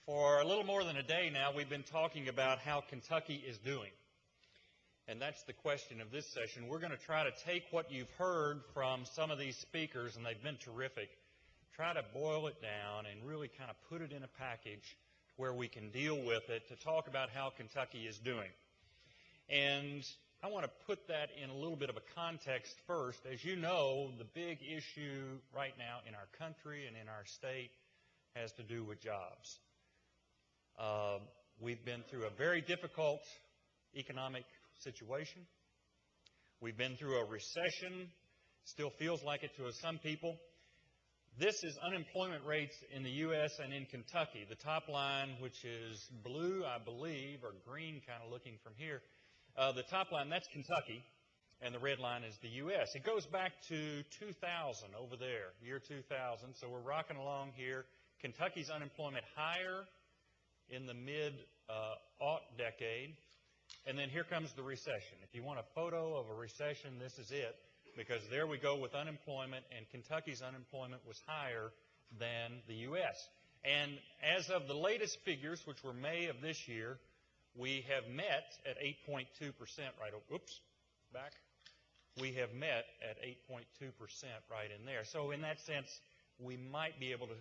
For a little more than a day now, we've been talking about how Kentucky is doing. And that's the question of this session. We're going to try to take what you've heard from some of these speakers, and they've been terrific, try to boil it down and really kind of put it in a package where we can deal with it to talk about how Kentucky is doing. And I want to put that in a little bit of a context first. As you know, the big issue right now in our country and in our state has to do with jobs. We've been through a very difficult economic situation. We've been through a recession. Still feels like it to some people. This is unemployment rates in the U.S. and in Kentucky. The top line, which is blue, I believe, or green kind of looking from here, the top line, that's Kentucky, and the red line is the U.S. It goes back to 2000 over there, year 2000, so we're rocking along here. Kentucky's unemployment higher in the mid-aught decade, and then here comes the recession. If you want a photo of a recession, this is it, because there we go with unemployment, and Kentucky's unemployment was higher than the U.S. And as of the latest figures, which were May of this year, we have met at 8.2%, right? Oops, back. We have met at 8.2% right in there. So in that sense, we might be able to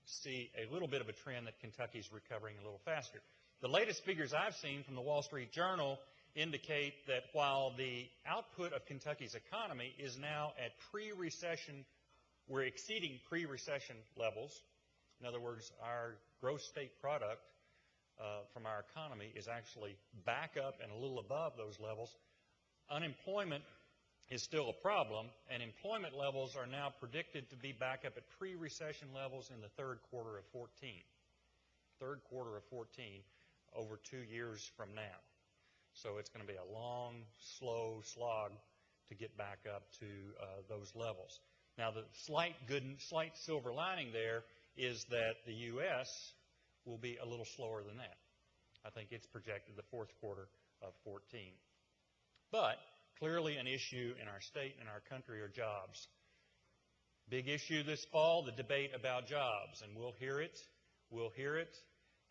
see a little bit of a trend that Kentucky's recovering a little faster. The latest figures I've seen from the Wall Street Journal indicate that while the output of Kentucky's economy is now at pre-recession, we're exceeding pre-recession levels. In other words, our gross state product from our economy is actually back up and a little above those levels. Unemployment is still a problem, and employment levels are now predicted to be back up at pre-recession levels in the third quarter of 14. Third quarter of 14, over 2 years from now. So it's going to be a long, slow slog to get back up to those levels. Now, the slight silver lining there is that the U.S. will be a little slower than that. I think it's projected the fourth quarter of 14. But clearly an issue in our state and our country are jobs. Big issue this fall, the debate about jobs. And we'll hear it,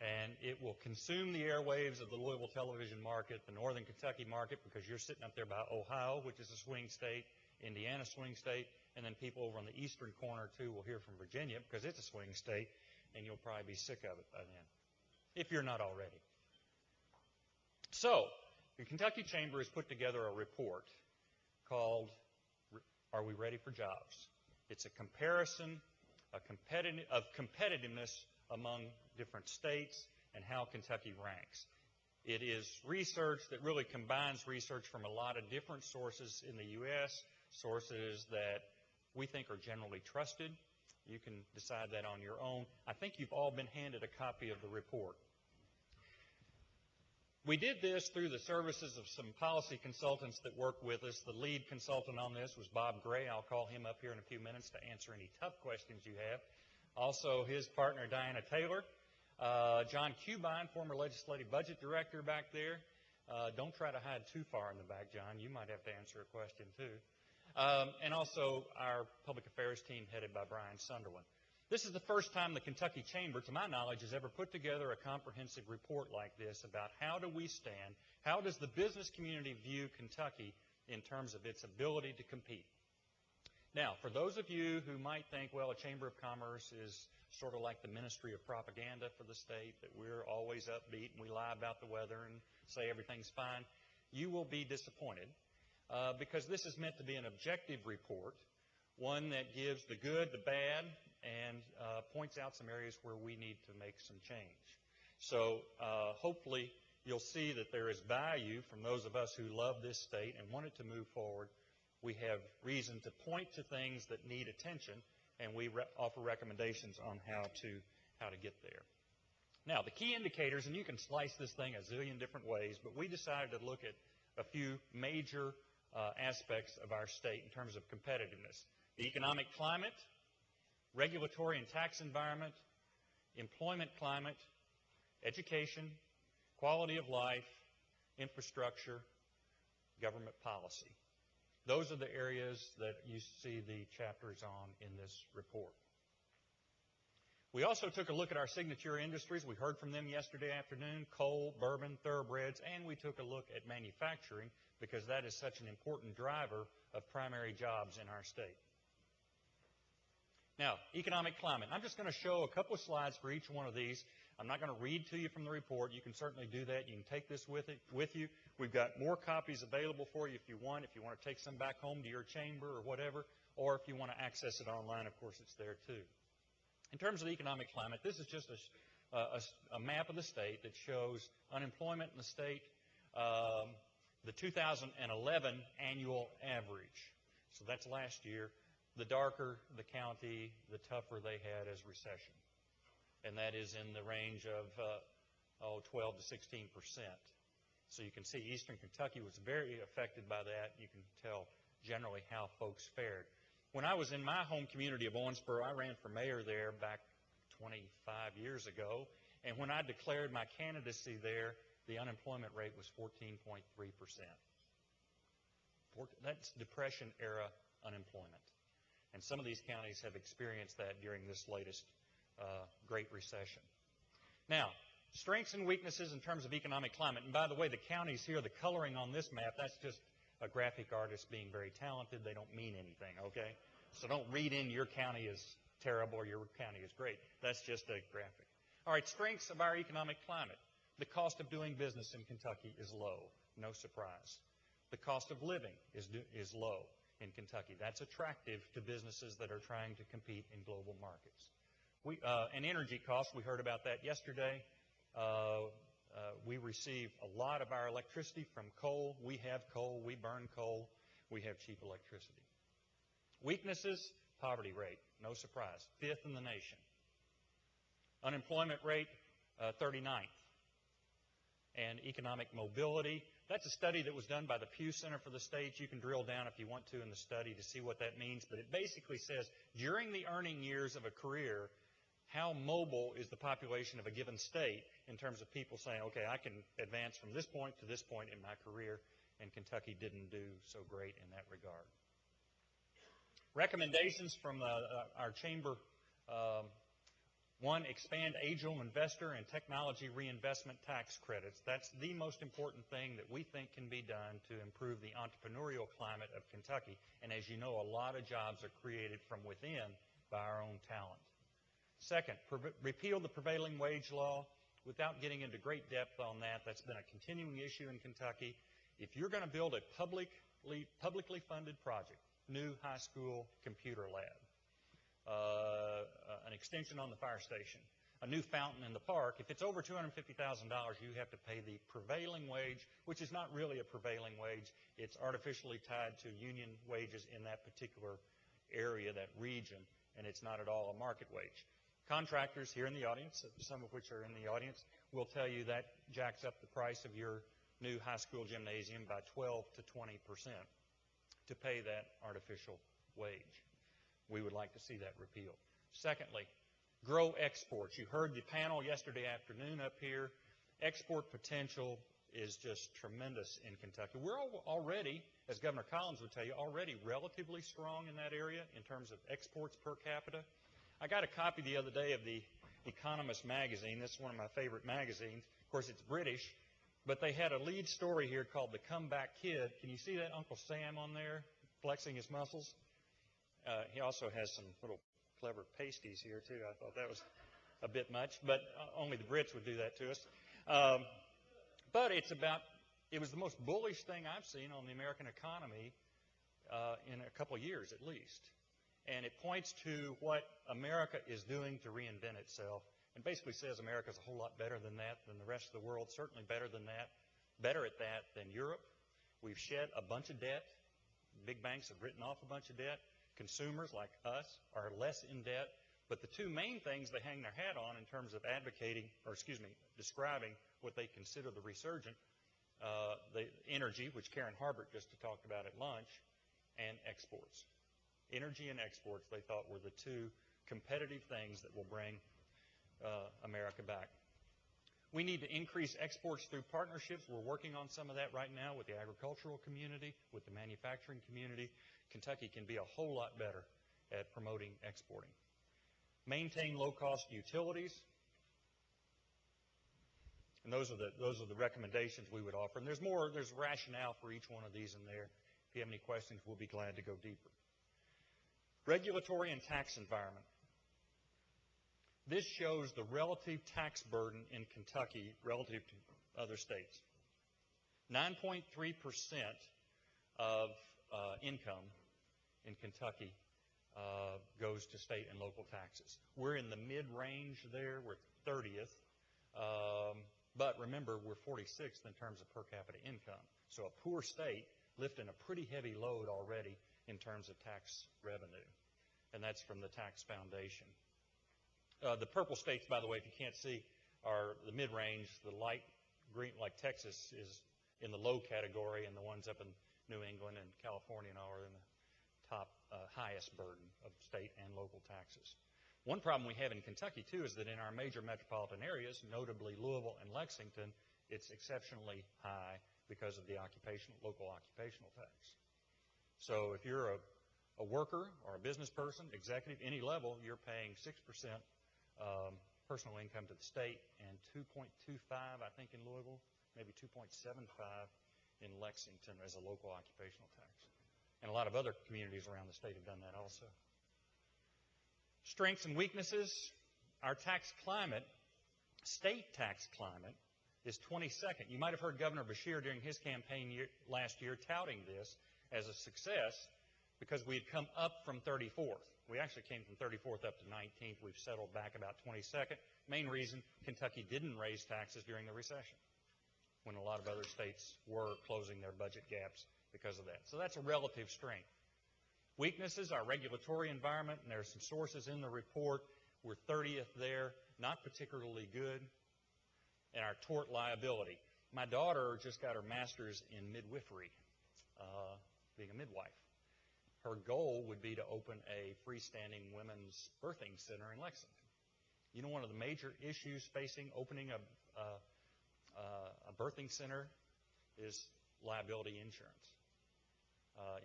and it will consume the airwaves of the Louisville television market, the northern Kentucky market, because you're sitting up there by Ohio, which is a swing state, Indiana swing state, and then people over on the eastern corner, too, will hear from Virginia, because it's a swing state, and you'll probably be sick of it by then, if you're not already. So, the Kentucky Chamber has put together a report called Are We Ready for Jobs? It's a comparison of competitiveness among different states and how Kentucky ranks. It is research that really combines research from a lot of different sources in the U.S., sources that we think are generally trusted. You can decide that on your own. I think you've all been handed a copy of the report. We did this through the services of some policy consultants that work with us. The lead consultant on this was Bob Gray. I'll call him up here in a few minutes to answer any tough questions you have. Also, his partner, Diana Taylor. John Cubine, former legislative budget director back there. Don't try to hide too far in the back, John. You might have to answer a question, too. And also our public affairs team headed by Brian Sunderland. This is the first time the Kentucky Chamber, to my knowledge, has ever put together a comprehensive report like this about how do we stand, how does the business community view Kentucky in terms of its ability to compete. Now, for those of you who might think, well, a Chamber of Commerce is sort of like the Ministry of Propaganda for the state, that we're always upbeat and we lie about the weather and say everything's fine, you will be disappointed because this is meant to be an objective report, one that gives the good, the bad, and points out some areas where we need to make some change. So hopefully you'll see that there is value from those of us who love this state and want it to move forward. We have reason to point to things that need attention, and we offer recommendations on how to get there. Now, the key indicators, and you can slice this thing a zillion different ways, but we decided to look at a few major aspects of our state in terms of competitiveness. The economic climate, regulatory and tax environment, employment climate, education, quality of life, infrastructure, government policy. Those are the areas that you see the chapters on in this report. We also took a look at our signature industries. We heard from them yesterday afternoon, coal, bourbon, thoroughbreds, and we took a look at manufacturing because that is such an important driver of primary jobs in our state. Now, economic climate. I'm just going to show a couple of slides for each one of these. I'm not going to read to you from the report. You can certainly do that. You can take this with you. We've got more copies available for you if you want to take some back home to your chamber or whatever, or if you want to access it online, of course, it's there too. In terms of the economic climate, this is just a map of the state that shows unemployment in the state, the 2011 annual average. So that's last year. The darker the county, the tougher they had as recession. And that is in the range of 12 to 16%. So you can see Eastern Kentucky was very affected by that. You can tell generally how folks fared. When I was in my home community of Owensboro, I ran for mayor there back 25 years ago. And when I declared my candidacy there, the unemployment rate was 14.3%. That's Depression-era unemployment. And some of these counties have experienced that during this latest Great Recession. Now, strengths and weaknesses in terms of economic climate. And by the way, the counties here, the coloring on this map, that's just a graphic artist being very talented. They don't mean anything, okay? So don't read in your county is terrible or your county is great. That's just a graphic. All right, strengths of our economic climate. The cost of doing business in Kentucky is low. No surprise. The cost of living is low in Kentucky. That's attractive to businesses that are trying to compete in global markets. And energy costs, we heard about that yesterday. We receive a lot of our electricity from coal. We have coal. We burn coal. We have cheap electricity. Weaknesses, poverty rate. No surprise. 5th in the nation. Unemployment rate, 39th. And economic mobility. That's a study that was done by the Pew Center for the States. You can drill down if you want to in the study to see what that means. But it basically says during the earning years of a career, how mobile is the population of a given state in terms of people saying, okay, I can advance from this point to this point in my career, and Kentucky didn't do so great in that regard. Recommendations from our chamber. One, expand age-old investor and technology reinvestment tax credits. That's the most important thing that we think can be done to improve the entrepreneurial climate of Kentucky. And as you know, a lot of jobs are created from within by our own talent. Second, repeal the prevailing wage law. Without getting into great depth on that, that's been a continuing issue in Kentucky. If you're going to build a publicly funded project, new high school computer lab, an extension on the fire station, a new fountain in the park, if it's over $250,000, you have to pay the prevailing wage, which is not really a prevailing wage. It's artificially tied to union wages in that particular area, that region, and it's not at all a market wage. Contractors here in the audience, some of which are in the audience, will tell you that jacks up the price of your new high school gymnasium by 12 to 20% to pay that artificial wage. We would like to see that repealed. Secondly, grow exports. You heard the panel yesterday afternoon up here. Export potential is just tremendous in Kentucky. We're already, as Governor Collins would tell you, already relatively strong in that area in terms of exports per capita. I got a copy the other day of the Economist magazine. This is one of my favorite magazines. Of course, it's British, but they had a lead story here called The Comeback Kid. Can you see that Uncle Sam on there flexing his muscles? He also has some little clever pasties here, too. I thought that was a bit much, but only the Brits would do that to us. But it was the most bullish thing I've seen on the American economy in a couple of years at least. And it points to what America is doing to reinvent itself and basically says America's a whole lot better than that, than the rest of the world, certainly better than that, better at that than Europe. We've shed a bunch of debt. Big banks have written off a bunch of debt. Consumers like us are less in debt. But the two main things they hang their hat on in terms of describing what they consider the resurgent, the energy, which Karen Harbert just talked about at lunch, and exports. Energy and exports, they thought, were the two competitive things that will bring America back. We need to increase exports through partnerships. We're working on some of that right now with the agricultural community, with the manufacturing community. Kentucky can be a whole lot better at promoting exporting. Maintain low-cost utilities. And those are the recommendations we would offer. And there's rationale for each one of these in there. If you have any questions, we'll be glad to go deeper. Regulatory and tax environment. This shows the relative tax burden in Kentucky relative to other states. 9.3% of income in Kentucky goes to state and local taxes. We're in the mid-range there. We're 30th. But remember, we're 46th in terms of per capita income. So a poor state lifting a pretty heavy load already in terms of tax revenue. And that's from the Tax Foundation. The purple states, by the way, if you can't see, are the mid-range. The light green, like Texas, is in the low category, and the ones up in New England and California and all are in the top highest burden of state and local taxes. One problem we have in Kentucky, too, is that in our major metropolitan areas, notably Louisville and Lexington, it's exceptionally high because of the local occupational tax. So if you're a worker or a business person, executive, any level, you're paying 6% personal income to the state and 2.25, I think, in Louisville, maybe 2.75 in Lexington as a local occupational tax. And a lot of other communities around the state have done that also. Strengths and weaknesses. Our tax climate, state tax climate, is 22nd. You might have heard Governor Beshear during his campaign last year touting this as a success because we had come up from 34th. We actually came from 34th up to 19th. We've settled back about 22nd. Main reason, Kentucky didn't raise taxes during the recession when a lot of other states were closing their budget gaps because of that. So that's a relative strength. Weaknesses, our regulatory environment, and there's some sources in the report. We're 30th there, not particularly good. And our tort liability. My daughter just got her master's in midwifery, being a midwife. Her goal would be to open a freestanding women's birthing center in Lexington. You know, one of the major issues facing opening a birthing center is liability insurance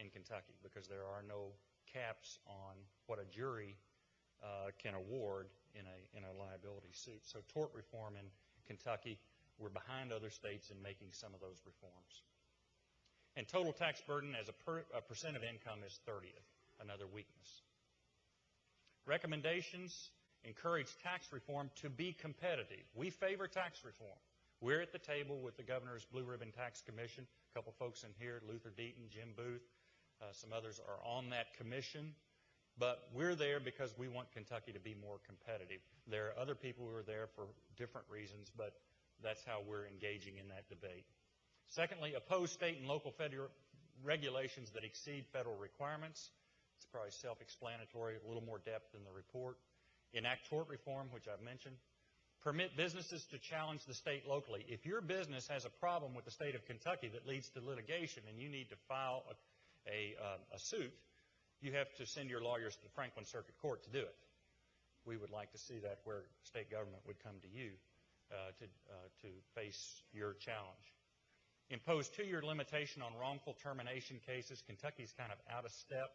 in Kentucky, because there are no caps on what a jury can award in a liability suit. So tort reform in Kentucky, we're behind other states in making some of those reforms. And total tax burden as a percent of income is 30th, another weakness. Recommendations: encourage tax reform to be competitive. We favor tax reform. We're at the table with the Governor's Blue Ribbon Tax Commission. A couple folks in here, Luther Deaton, Jim Booth, some others are on that commission. But we're there because we want Kentucky to be more competitive. There are other people who are there for different reasons, but that's how we're engaging in that debate. Secondly, oppose state and local federal regulations that exceed federal requirements. It's probably self-explanatory, a little more depth in the report. Enact tort reform, which I've mentioned. Permit businesses to challenge the state locally. If your business has a problem with the state of Kentucky that leads to litigation and you need to file a suit, you have to send your lawyers to the Franklin Circuit Court to do it. We would like to see that where state government would come to you to face your challenge. Impose 2-year limitation on wrongful termination cases. Kentucky's kind of out of step.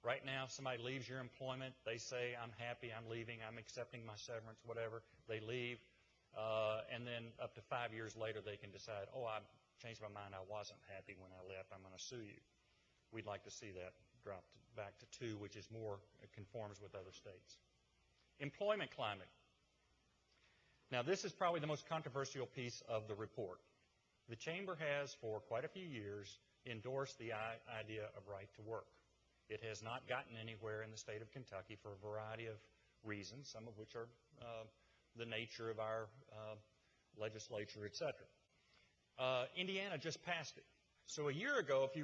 Right now, somebody leaves your employment. They say, I'm happy, I'm leaving, I'm accepting my severance, whatever. They leave. And then up to 5 years later, they can decide, oh, I changed my mind. I wasn't happy when I left. I'm going to sue you. We'd like to see that dropped back to 2, which is more, it conforms with other states. Employment climate. Now, this is probably the most controversial piece of the report. The Chamber has, for quite a few years, endorsed the idea of right to work. It has not gotten anywhere in the state of Kentucky for a variety of reasons, some of which are the nature of our legislature, etc. Indiana just passed it. So a year ago, if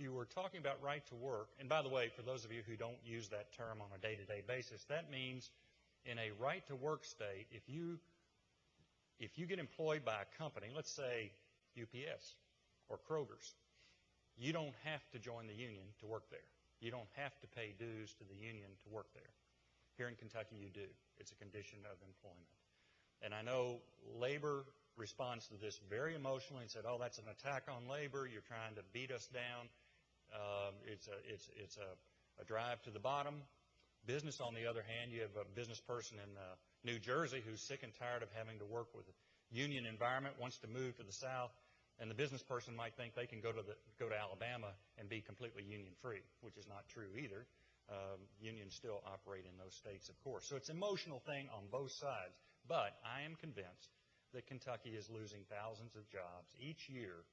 you were talking about right to work, and by the way, for those of you who don't use that term on a day-to-day basis, that means in a right to work state, if you get employed by a company, let's say UPS or Kroger's, you don't have to join the union to work there. You don't have to pay dues to the union to work there. Here in Kentucky, you do. It's a condition of employment. And I know labor responds to this very emotionally and said, oh, that's an attack on labor. You're trying to beat us down. It's a drive to the bottom. Business, on the other hand, you have a business person in New Jersey who's sick and tired of having to work with a union environment, wants to move to the South, and the business person might think they can go to Alabama and be completely union-free, which is not true either. Unions still operate in those states, of course. So it's an emotional thing on both sides. But I am convinced that Kentucky is losing thousands of jobs each year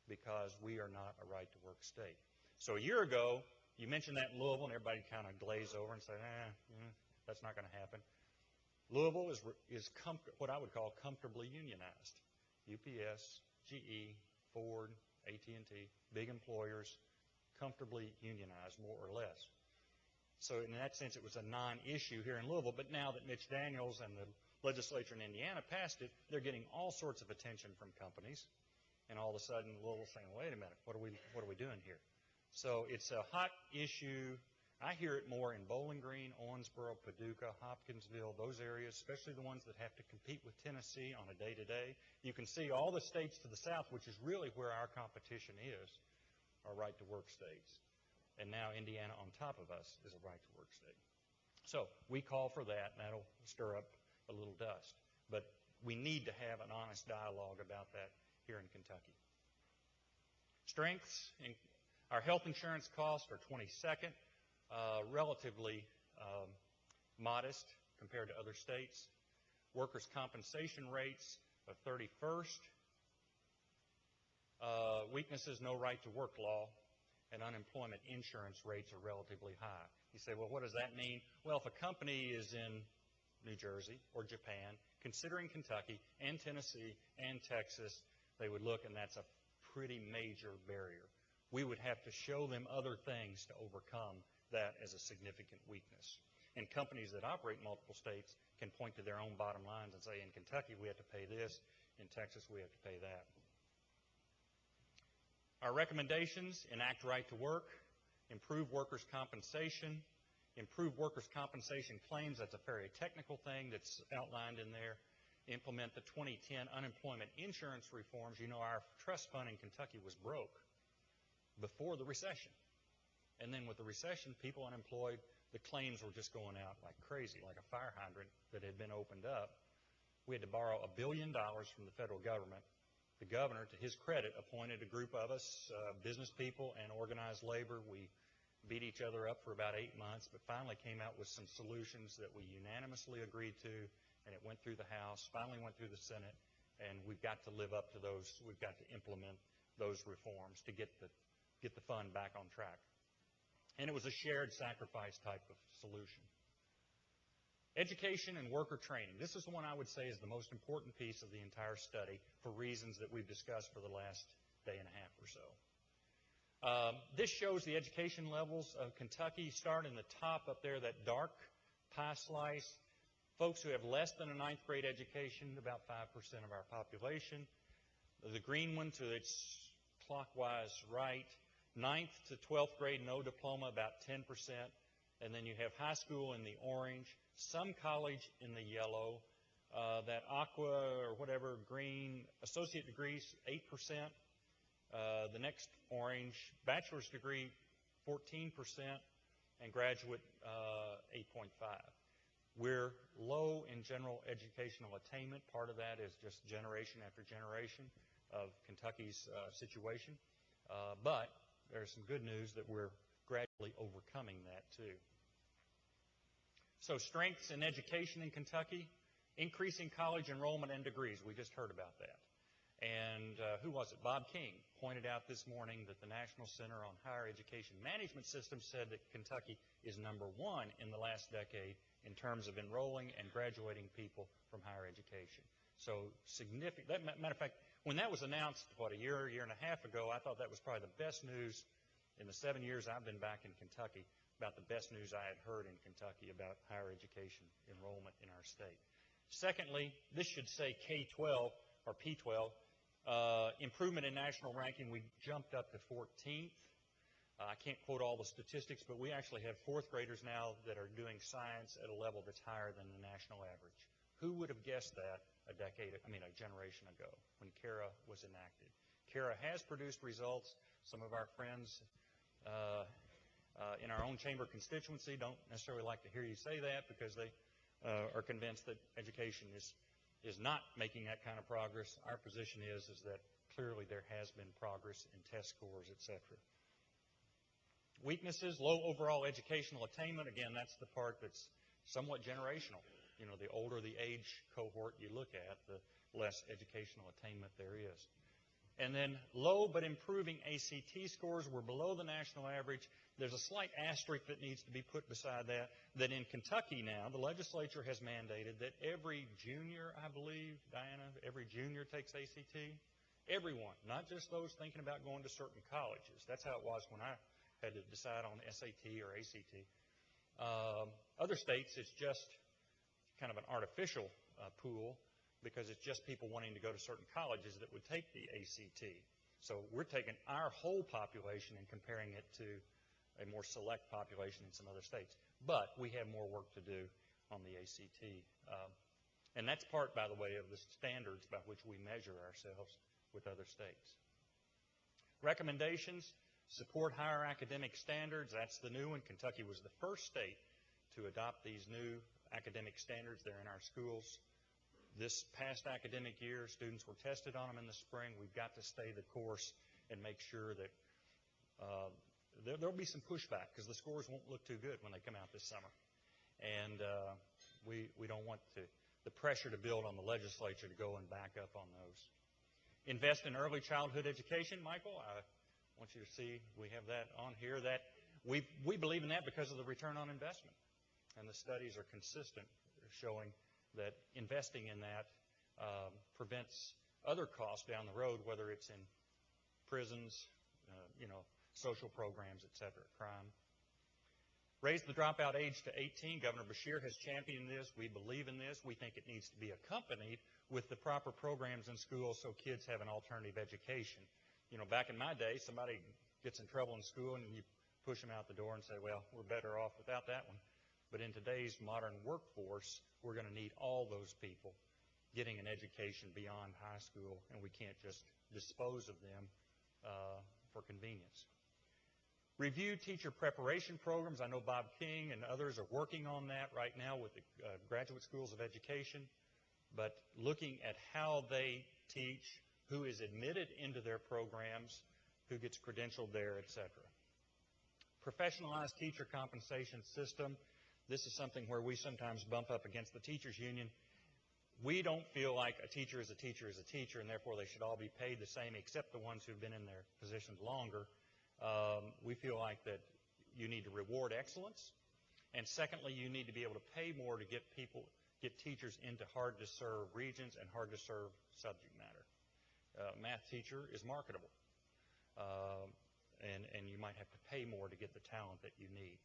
because we are not a right-to-work state. So a year ago, you mentioned that in Louisville, and everybody kind of glazed over and said, that's not going to happen. Louisville is what I would call comfortably unionized. UPS, GE, Ford, AT&T, big employers, comfortably unionized, more or less. So in that sense, it was a non-issue here in Louisville. But now that Mitch Daniels and the legislature in Indiana passed it, they're getting all sorts of attention from companies. And all of a sudden, Louisville's saying, wait a minute, what are we doing here? So it's a hot issue. I hear it more in Bowling Green, Owensboro, Paducah, Hopkinsville, those areas, especially the ones that have to compete with Tennessee on a day-to-day. You can see all the states to the south, which is really where our competition is, are right-to-work states. And now Indiana on top of us is a right-to-work state. So we call for that, and that'll stir up a little dust. But we need to have an honest dialogue about that here in Kentucky. Strengths. Our health insurance costs are 22nd, relatively modest compared to other states. Workers' compensation rates are 31st. Weaknesses, no right-to-work law, and unemployment insurance rates are relatively high. You say, well, what does that mean? Well, if a company is in New Jersey or Japan, considering Kentucky and Tennessee and Texas, they would look, and that's a pretty major barrier. We would have to show them other things to overcome that as a significant weakness. And companies that operate in multiple states can point to their own bottom lines and say, in Kentucky, we have to pay this. In Texas, we have to pay that. Our recommendations: enact right to work, improve workers' compensation, improve workers' compensation claims. That's a very technical thing that's outlined in there. Implement the 2010 unemployment insurance reforms. You know, our trust fund in Kentucky was broke before the recession. And then with the recession, people unemployed, the claims were just going out like crazy, like a fire hydrant that had been opened up. We had to borrow $1 billion from the federal government. The governor, to his credit, appointed a group of us, business people and organized labor. We beat each other up for about 8 months, but finally came out with some solutions that we unanimously agreed to, and it went through the House, finally went through the Senate, and we've got to live up to those. We've got to implement those reforms to get the fund back on track. And it was a shared sacrifice type of solution. Education and worker training. This is the one I would say is the most important piece of the entire study for reasons that we've discussed for the last day and a half or so. This shows the education levels of Kentucky. Start in the top up there, that dark pie slice. Folks who have less than a 9th grade education, about 5% of our population. The green one to its clockwise right. 9th to 12th grade, no diploma, about 10%. And then you have high school in the orange, some college in the yellow, that aqua or whatever green, associate degrees, 8%. The next orange, bachelor's degree, 14%, and graduate, 8.5%. We're low in general educational attainment. Part of that is just generation after generation of Kentucky's situation. But there's some good news that we're gradually overcoming that too. So strengths in education in Kentucky, increasing college enrollment and degrees. We just heard about that. And who was it? Bob King pointed out this morning that the National Center on Higher Education Management Systems said that Kentucky is #1 in the last decade in terms of enrolling and graduating people from higher education. So significant. Matter of fact, when that was announced, a year and a half ago, I thought that was probably the best news in the 7 years I've been back in Kentucky, about the best news I had heard in Kentucky about higher education enrollment in our state. Secondly, this should say K-12 or P-12. Improvement in national ranking, we jumped up to 14th. I can't quote all the statistics, but we actually have 4th graders now that are doing science at a level that's higher than the national average. Who would have guessed that a generation ago when CARA was enacted? CARA has produced results. Some of our friends in our own chamber constituency don't necessarily like to hear you say that because they are convinced that education is not making that kind of progress. Our position is that clearly there has been progress in test scores, etc. Weaknesses, low overall educational attainment. Again, that's the part that's somewhat generational. You know, the older the age cohort you look at, the less educational attainment there is. And then low but improving ACT scores were below the national average. There's a slight asterisk that needs to be put beside that, that in Kentucky now, the legislature has mandated that every junior, I believe, Diana, every junior takes ACT. Everyone, not just those thinking about going to certain colleges. That's how it was when I had to decide on SAT or ACT. Other states, it's just kind of an artificial pool because it's just people wanting to go to certain colleges that would take the ACT. So we're taking our whole population and comparing it to a more select population in some other states. But we have more work to do on the ACT. And that's part, by the way, of the standards by which we measure ourselves with other states. Recommendations, support higher academic standards. That's the new one. Kentucky was the first state to adopt these new academic standards. They're in our schools. This past academic year, students were tested on them in the spring. We've got to stay the course and make sure that there'll be some pushback because the scores won't look too good when they come out this summer. And we don't want the pressure to build on the legislature to go and back up on those. Invest in early childhood education. Michael, I want you to see we have that on here. That we believe in that because of the return on investment. And the studies are consistent showing that investing in that prevents other costs down the road, whether it's in prisons, social programs, etc., crime. Raise the dropout age to 18. Governor Beshear has championed this. We believe in this. We think it needs to be accompanied with the proper programs in schools so kids have an alternative education. You know, back in my day, somebody gets in trouble in school and you push them out the door and say, well, we're better off without that one. But in today's modern workforce, we're going to need all those people getting an education beyond high school, and we can't just dispose of them for convenience. Review teacher preparation programs. I know Bob King and others are working on that right now with the graduate schools of education, but looking at how they teach, who is admitted into their programs, who gets credentialed there, etc. Professionalized teacher compensation system. This is something where we sometimes bump up against the teachers union. We don't feel like a teacher is a teacher is a teacher, and therefore they should all be paid the same except the ones who've been in their positions longer. We feel like that you need to reward excellence, and secondly, you need to be able to pay more to get teachers into hard-to-serve regions and hard-to-serve subject matter. Math teacher is marketable, and you might have to pay more to get the talent that you need.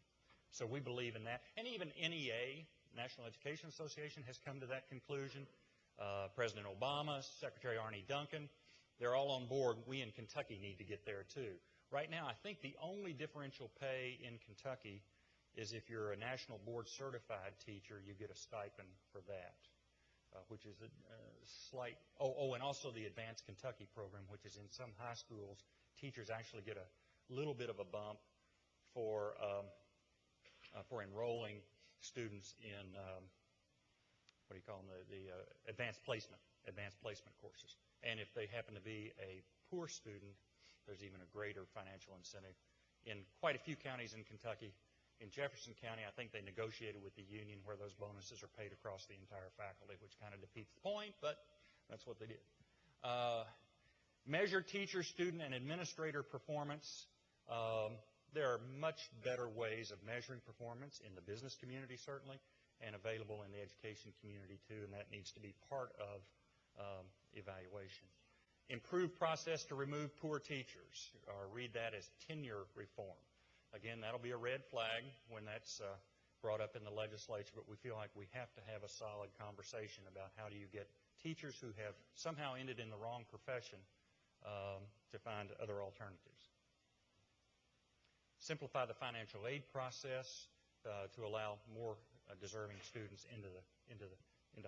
So we believe in that. And even NEA, National Education Association, has come to that conclusion. President Obama, Secretary Arne Duncan, they're all on board. We in Kentucky need to get there too. Right now, I think the only differential pay in Kentucky is if you're a national board certified teacher, you get a stipend for that, which is a slight, and also the Advanced Kentucky program, which is in some high schools, teachers actually get a little bit of a bump for enrolling students in, the advanced placement courses. And if they happen to be a poor student, there's even a greater financial incentive. In quite a few counties in Kentucky, in Jefferson County, I think they negotiated with the union where those bonuses are paid across the entire faculty, which kind of defeats the point, but that's what they did. Measure teacher, student, and administrator performance. There are much better ways of measuring performance in the business community, certainly, and available in the education community, too, and that needs to be part of evaluation. Improved process to remove poor teachers, or read that as tenure reform. Again, that'll be a red flag when that's brought up in the legislature, but we feel like we have to have a solid conversation about how do you get teachers who have somehow ended in the wrong profession to find other alternatives. Simplify the financial aid process to allow more deserving students into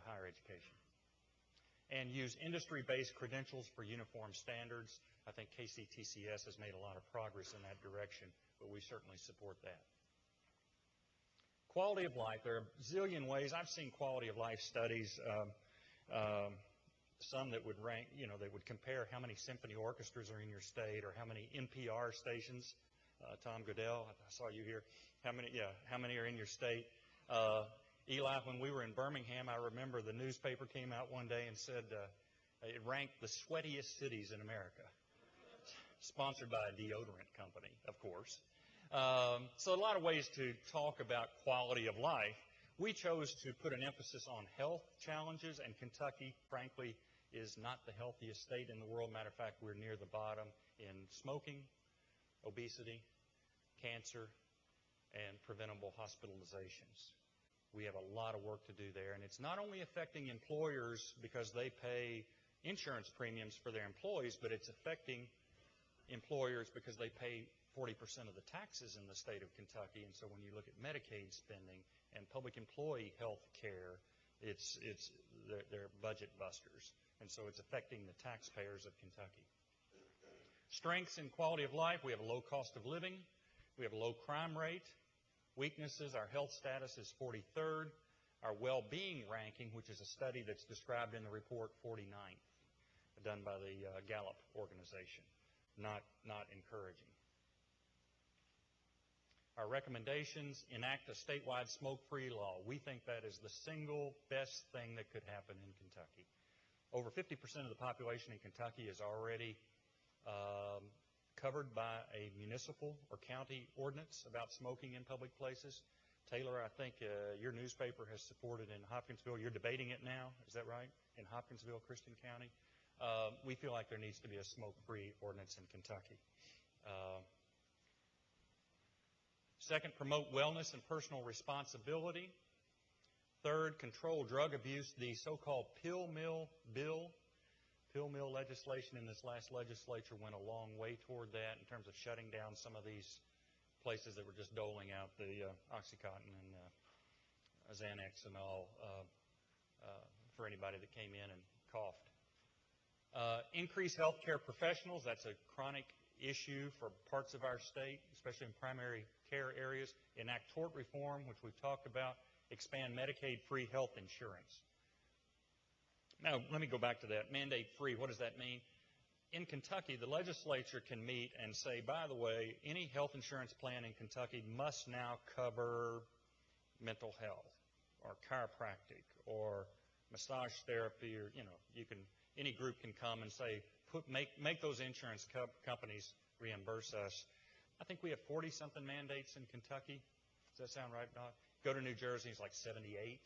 higher education. and use industry-based credentials for uniform standards. I think KCTCS has made a lot of progress in that direction, but we certainly support that. Quality of life. There are a zillion ways. I've seen quality of life studies, some that would rank, that would compare how many symphony orchestras are in your state or how many NPR stations. Tom Goodell, I saw you here. How many are in your state? Eli, when we were in Birmingham, I remember the newspaper came out one day and said it ranked the sweatiest cities in America. Sponsored by a deodorant company, of course. So a lot of ways to talk about quality of life. We chose to put an emphasis on health challenges, and Kentucky, frankly, is not the healthiest state in the world. Matter of fact, we're near the bottom in smoking, obesity, cancer, and preventable hospitalizations. We have a lot of work to do there, and it's not only affecting employers because they pay insurance premiums for their employees, but it's affecting employers because they pay 40% of the taxes in the state of Kentucky. And so when you look at Medicaid spending and public employee health care, they're budget busters. And so it's affecting the taxpayers of Kentucky. Strengths in quality of life: we have a low cost of living. We have a low crime rate. Weaknesses: our health status is 43rd. Our well-being ranking, which is a study that's described in the report, 49th, done by the Gallup organization. Not encouraging. Our recommendations: enact a statewide smoke-free law. We think that is the single best thing that could happen in Kentucky. Over 50% of the population in Kentucky is already covered by a municipal or county ordinance about smoking in public places. Taylor, I think your newspaper has supported in Hopkinsville. You're debating it now, is that right? In Hopkinsville, Christian County. We feel like there needs to be a smoke-free ordinance in Kentucky. Second, promote wellness and personal responsibility. Third, control drug abuse. The so-called pill mill bill, pill mill legislation in this last legislature went a long way toward that in terms of shutting down some of these places that were just doling out the Oxycontin and Xanax and all for anybody that came in and coughed. Increase healthcare professionals. That's a chronic issue for parts of our state, especially in primary care areas. Enact tort reform, which we've talked about. Expand Medicaid-free health insurance. Now, let me go back to that. Mandate-free, what does that mean? In Kentucky, the legislature can meet and say, by the way, any health insurance plan in Kentucky must now cover mental health or chiropractic or massage therapy, or, any group can come and say, make those insurance companies reimburse us. I think we have 40-something mandates in Kentucky. Does that sound right, Doc? Go to New Jersey, it's like 78.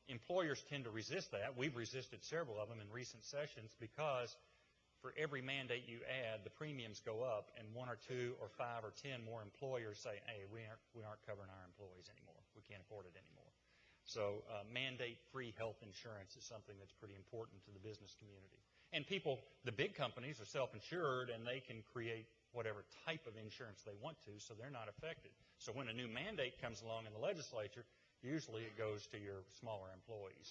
Employers tend to resist that. We've resisted several of them in recent sessions because for every mandate you add, the premiums go up, and 1 or 2 or 5 or 10 more employers say, hey, we aren't covering our employees anymore. We can't afford it anymore. So mandate-free health insurance is something that's pretty important to the business community. And people, the big companies are self-insured, and they can create whatever type of insurance they want to, so they're not affected. So when a new mandate comes along in the legislature, usually it goes to your smaller employees.